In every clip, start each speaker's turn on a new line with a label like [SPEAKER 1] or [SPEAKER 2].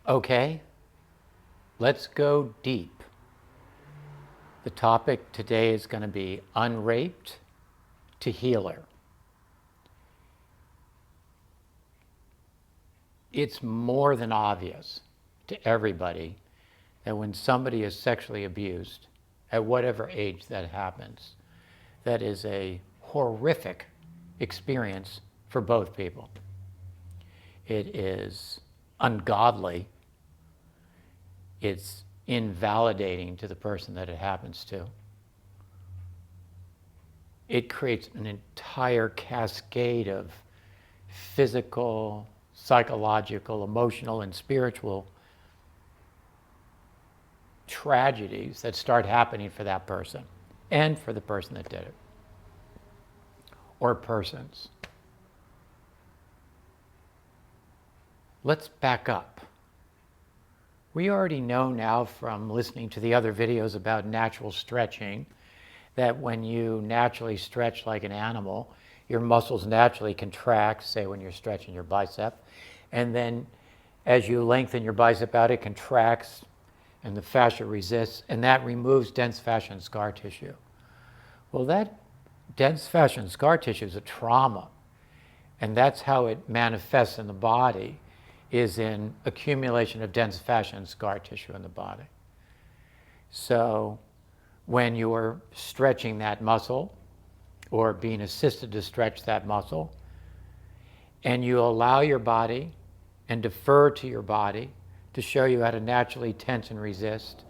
[SPEAKER 1] Okay, let's go deep. The topic today is going to be unraped to healer. It's more than obvious to everybody that when somebody is sexually abused, at whatever age that happens, that is a horrific experience for both people. It is ungodly. It's invalidating to the person that it happens to. It creates an entire cascade of physical, psychological, emotional, and spiritual tragedies that start happening for that person and for the person that did it, or persons. Let's back up. We already know now from listening to the other videos about natural stretching that when you naturally stretch like an animal, your muscles naturally contract, say when you're stretching your bicep, and then as you lengthen your bicep out, it contracts and the fascia resists, and that removes dense fascia and scar tissue. Well, that dense fascia and scar tissue is a trauma, and that's how it manifests in the body, is in accumulation of dense fascia and scar tissue in the body. So when you're stretching that muscle or being assisted to stretch that muscle, and you allow your body and defer to your body to show you how to naturally tense and resist,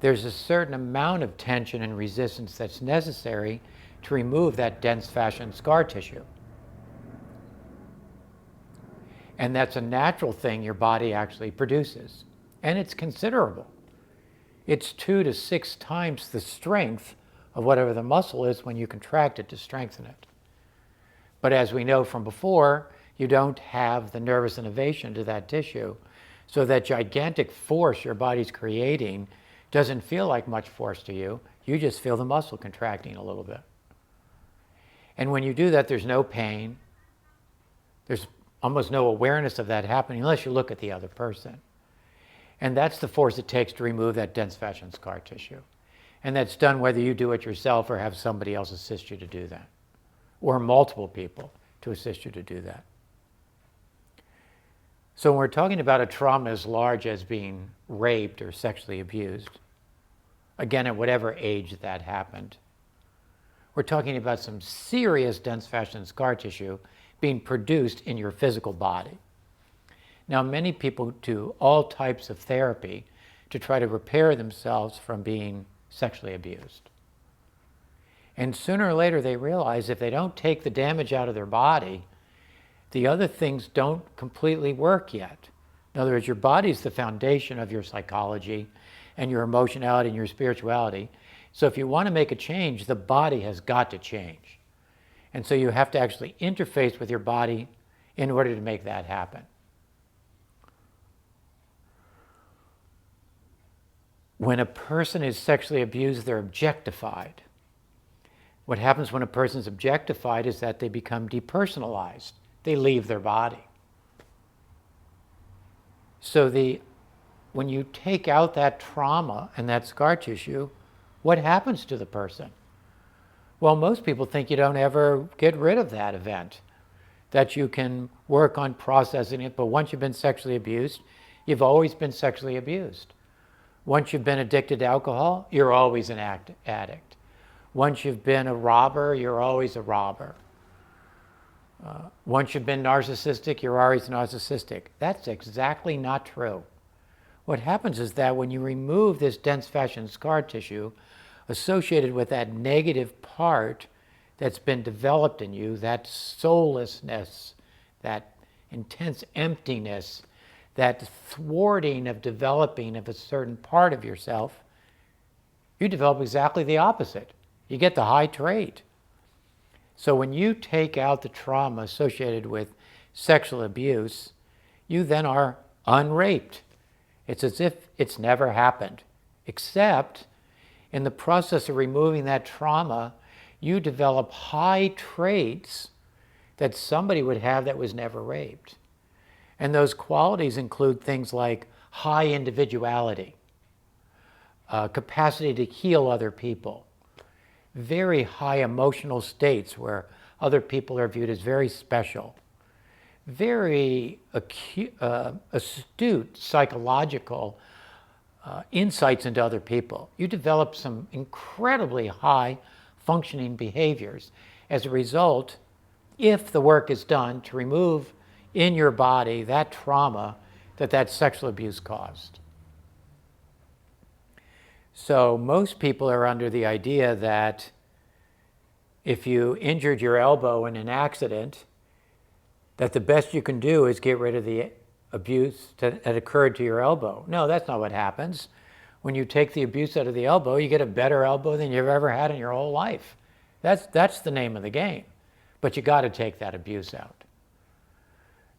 [SPEAKER 1] there's a certain amount of tension and resistance that's necessary to remove that dense fascia and scar tissue. And that's a natural thing your body actually produces. And it's considerable. It's 2 to 6 times the strength of whatever the muscle is when you contract it to strengthen it. But as we know from before, you don't have the nervous innervation to that tissue. So that gigantic force your body's creating doesn't feel like much force to you. You just feel the muscle contracting a little bit. And when you do that, there's no pain. There's almost no awareness of that happening unless you look at the other person. And that's the force it takes to remove that dense fascia and scar tissue. And that's done whether you do it yourself or have somebody else assist you to do that, or multiple people to assist you to do that. So when we're talking about a trauma as large as being raped or sexually abused, again, at whatever age that happened, we're talking about some serious dense fascia and scar tissue being produced in your physical body. Now, many people do all types of therapy to try to repair themselves from being sexually abused. And sooner or later, they realize if they don't take the damage out of their body, the other things don't completely work yet. In other words, your body's the foundation of your psychology and your emotionality and your spirituality. So if you want to make a change, the body has got to change. And so you have to actually interface with your body in order to make that happen. When a person is sexually abused, they're objectified. What happens when a person's objectified is that they become depersonalized. They leave their body. So when you take out that trauma and that scar tissue, what happens to the person? Well, most people think you don't ever get rid of that event, that you can work on processing it, but once you've been sexually abused, you've always been sexually abused. Once you've been addicted to alcohol, you're always an addict. Once you've been a robber, you're always a robber. Once you've been narcissistic, you're always narcissistic. That's exactly not true. What happens is that when you remove this dense fascia and scar tissue associated with that negative part that's been developed in you, that soullessness, that intense emptiness, that thwarting of developing of a certain part of yourself, you develop exactly the opposite. You get the high trait. So when you take out the trauma associated with sexual abuse, you then are unraped. It's as if it's never happened, except in the process of removing that trauma, you develop high traits that somebody would have that was never raped. And those qualities include things like high individuality, capacity to heal other people, very high emotional states where other people are viewed as very special, very astute psychological insights into other people. You develop some incredibly high functioning behaviors as a result, if the work is done to remove in your body that trauma that sexual abuse caused. So most people are under the idea that if you injured your elbow in an accident, that the best you can do is get rid of the abuse that occurred to your elbow. No, that's not what happens. When you take the abuse out of the elbow, you get a better elbow than you've ever had in your whole life. That's the name of the game. But you got to take that abuse out.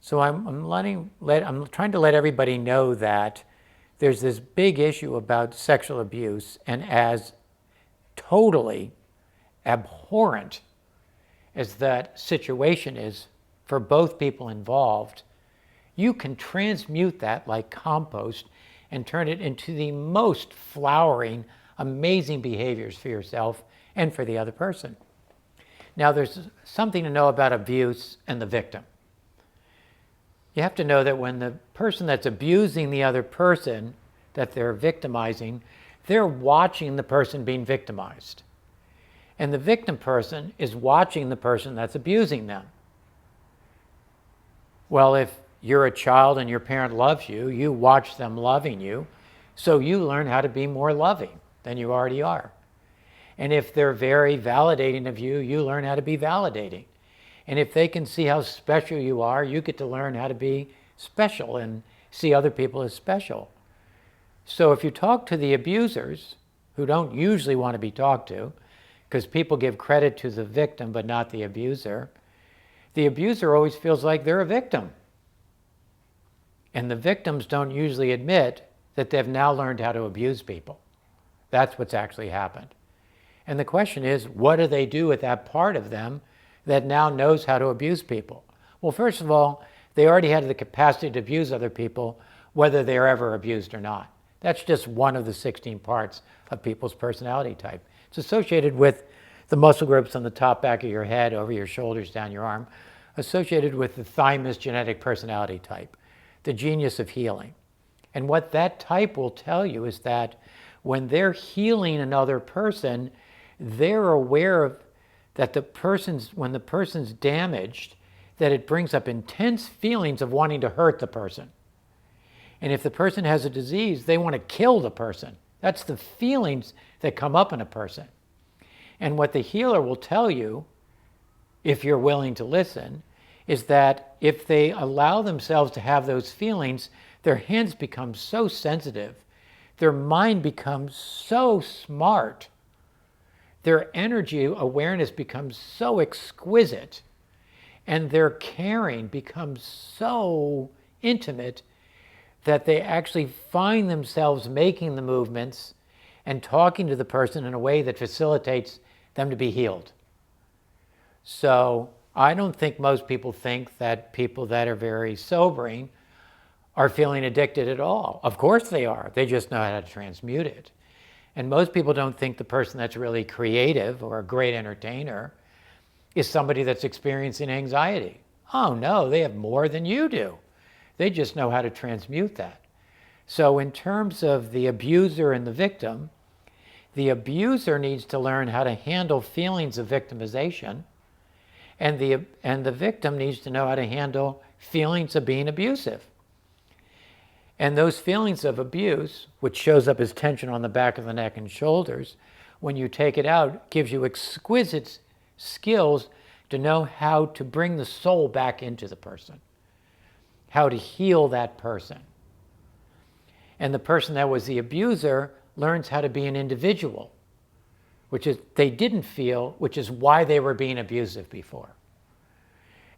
[SPEAKER 1] So I'm trying to let everybody know that there's this big issue about sexual abuse, and as totally abhorrent as that situation is for both people involved, you can transmute that like compost and turn it into the most flowering, amazing behaviors for yourself and for the other person. Now, there's something to know about abuse and the victim. You have to know that when the person that's abusing the other person that they're victimizing, they're watching the person being victimized. And the victim person is watching the person that's abusing them. Well, if you're a child and your parent loves you, you watch them loving you, so you learn how to be more loving than you already are. And if they're very validating of you, you learn how to be validating. And if they can see how special you are, you get to learn how to be special and see other people as special. So if you talk to the abusers, who don't usually want to be talked to, because people give credit to the victim but not the abuser always feels like they're a victim. And the victims don't usually admit that they've now learned how to abuse people. That's what's actually happened. And the question is, what do they do with that part of them that now knows how to abuse people? Well, first of all, they already had the capacity to abuse other people, whether they're ever abused or not. That's just one of the 16 parts of people's personality type. It's associated with the muscle groups on the top back of your head, over your shoulders, down your arm, associated with the thymus genetic personality type, the genius of healing. And what that type will tell you is that when they're healing another person, they're aware of that when the person's damaged, that it brings up intense feelings of wanting to hurt the person. And if the person has a disease, they want to kill the person. That's the feelings that come up in a person. And what the healer will tell you, if you're willing to listen, is that if they allow themselves to have those feelings, their hands become so sensitive, their mind becomes so smart, their energy awareness becomes so exquisite, and their caring becomes so intimate that they actually find themselves making the movements and talking to the person in a way that facilitates them to be healed. So I don't think most people think that people that are very sobering are feeling addicted at all. Of course they are. They just know how to transmute it. And most people don't think the person that's really creative or a great entertainer is somebody that's experiencing anxiety. Oh no, they have more than you do. They just know how to transmute that. So in terms of the abuser and the victim, the abuser needs to learn how to handle feelings of victimization, and the victim needs to know how to handle feelings of being abusive. And those feelings of abuse, which shows up as tension on the back of the neck and shoulders, when you take it out, gives you exquisite skills to know how to bring the soul back into the person, how to heal that person. And the person that was the abuser learns how to be an individual, which is they didn't feel, which is why they were being abusive before.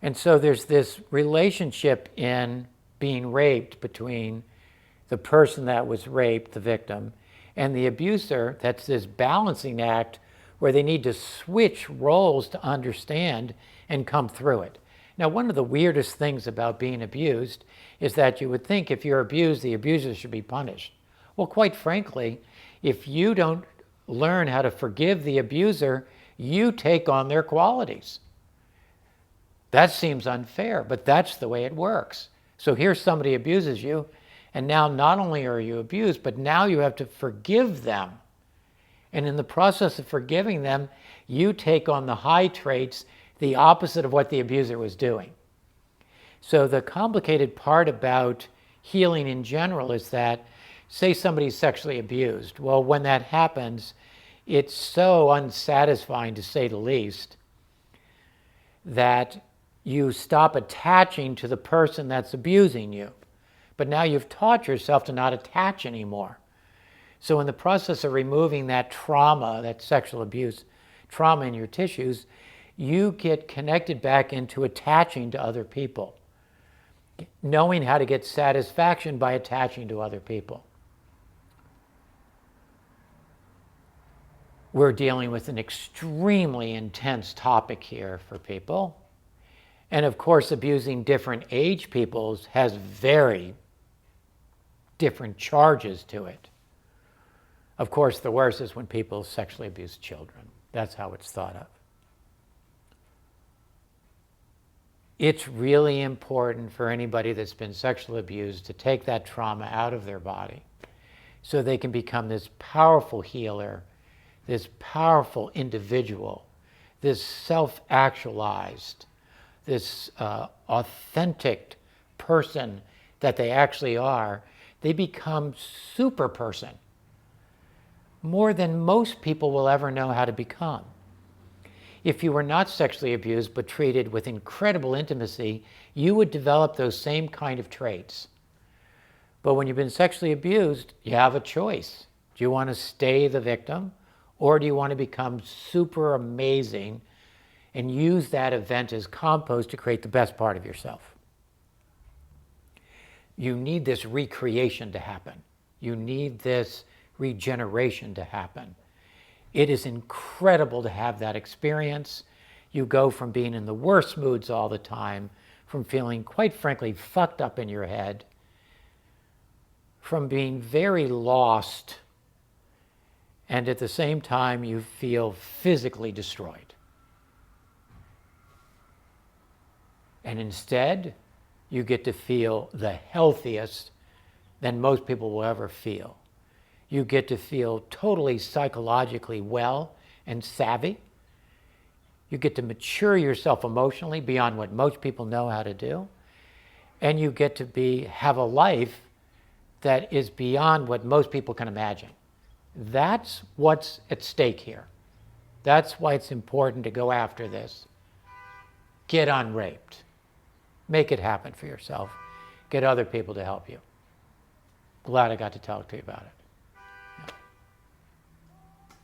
[SPEAKER 1] And so there's this relationship in being raped between the person that was raped, the victim, and the abuser. That's this balancing act where they need to switch roles to understand and come through it. Now, one of the weirdest things about being abused is that you would think if you're abused, the abuser should be punished. Well, quite frankly, if you don't learn how to forgive the abuser, you take on their qualities. That seems unfair, but that's the way it works. So here somebody abuses you, and now not only are you abused, but now you have to forgive them. And in the process of forgiving them, you take on the high traits, the opposite of what the abuser was doing. So the complicated part about healing in general is that, say somebody's sexually abused. Well, when that happens, it's so unsatisfying, to say the least, that you stop attaching to the person that's abusing you. But now you've taught yourself to not attach anymore. So in the process of removing that trauma, that sexual abuse trauma in your tissues, you get connected back into attaching to other people, knowing how to get satisfaction by attaching to other people. We're dealing with an extremely intense topic here for people. And of course, abusing different age peoples has very different charges to it. Of course, the worst is when people sexually abuse children. That's how it's thought of. It's really important for anybody that's been sexually abused to take that trauma out of their body so they can become this powerful healer, this powerful individual, this self-actualized, this authentic person that they actually are. They become super person, more than most people will ever know how to become. If you were not sexually abused but treated with incredible intimacy, you would develop those same kind of traits. But when you've been sexually abused, you have a choice. Do you want to stay the victim, or do you want to become super amazing and use that event as compost to create the best part of yourself? You need this recreation to happen. You need this regeneration to happen. It is incredible to have that experience. You go from being in the worst moods all the time, from feeling, quite frankly, fucked up in your head, from being very lost, and at the same time you feel physically destroyed. And instead, you get to feel the healthiest than most people will ever feel. You get to feel totally psychologically well and savvy. You get to mature yourself emotionally beyond what most people know how to do. And you get to have a life that is beyond what most people can imagine. That's what's at stake here. That's why it's important to go after this. Get unraped. Make it happen for yourself. Get other people to help you. Glad I got to talk to you about it.